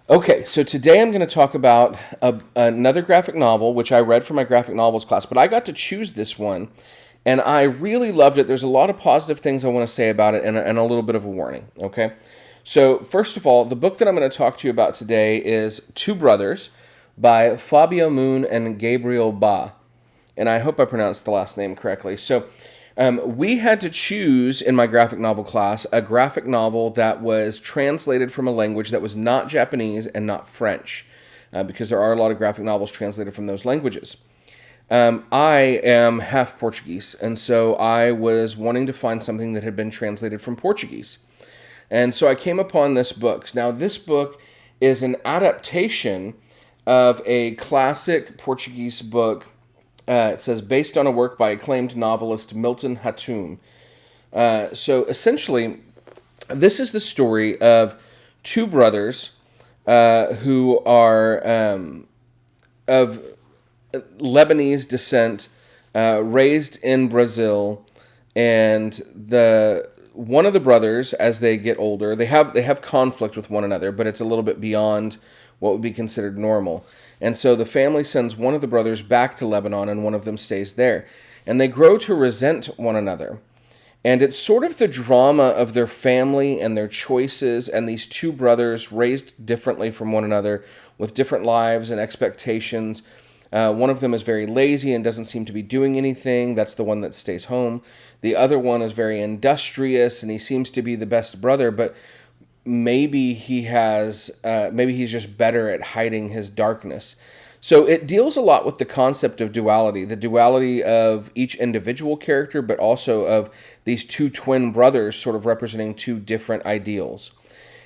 Okay, so today I'm going to talk about another graphic novel, which I read for my graphic novels class, but I got to choose this one, and I really loved it. There's a lot of positive things I want to say about it, and a little bit of a warning, okay? So, first of all, the book that I'm going to talk to you about today is Two Brothers by Fabio Moon and Gabriel Ba, and I hope I pronounced the last name correctly. So, we had to choose in my graphic novel class a graphic novel that was translated from a language that was not Japanese and not French, because there are a lot of graphic novels translated from those languages. I am half Portuguese, and so I was wanting to find something that had been translated from Portuguese. And so I came upon this book. Now, this book is an adaptation of a classic Portuguese book. It says, based on a work by acclaimed novelist Milton Hatum. So essentially, this is the story of two brothers who are of Lebanese descent, raised in Brazil, and the one of the brothers, as they get older, they have conflict with one another, but it's a little bit beyond what would be considered normal. And so the family sends one of the brothers back to Lebanon, and one of them stays there. And they grow to resent one another. And it's sort of the drama of their family and their choices, and these two brothers raised differently from one another with different lives and expectations. One of them is very lazy and doesn't seem to be doing anything. That's the one that stays home. The other one is very industrious, and he seems to be the best brother, but maybe he's just better at hiding his darkness. So it deals a lot with the concept of duality, the duality of each individual character, but also of these two twin brothers sort of representing two different ideals.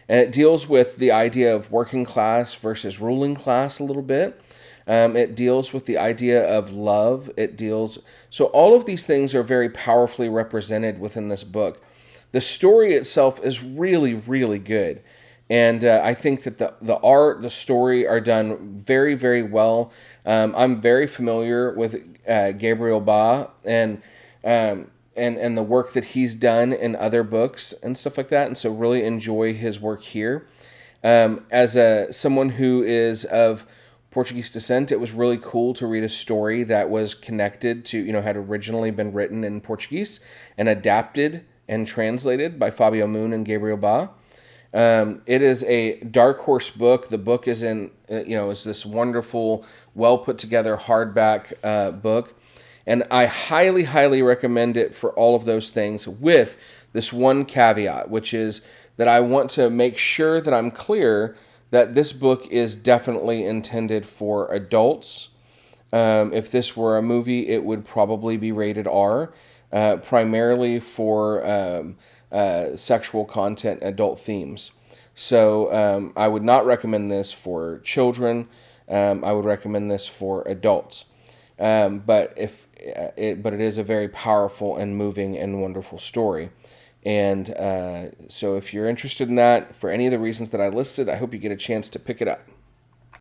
And it deals with the idea of working class versus ruling class a little bit. It deals with the idea of love. So all of these things are very powerfully represented within this book. The story itself is really, really good. And I think that the art, the story are done very, very well. I'm very familiar with Gabriel Ba and the work that he's done in other books and stuff like that. And so really enjoy his work here. As someone who is of Portuguese descent, it was really cool to read a story that was connected to, had originally been written in Portuguese and adapted and translated by Fabio Moon and Gabriel Ba. It is a dark horse book. The book is is this wonderful, well put together hardback book. And I highly, highly recommend it for all of those things, with this one caveat, which is that I want to make sure that I'm clear that this book is definitely intended for adults. If this were a movie, it would probably be rated R, primarily for sexual content, adult themes. So I would not recommend this for children. I would recommend this for adults. But it is a very powerful and moving and wonderful story. And so if you're interested in that, for any of the reasons that I listed, I hope you get a chance to pick it up.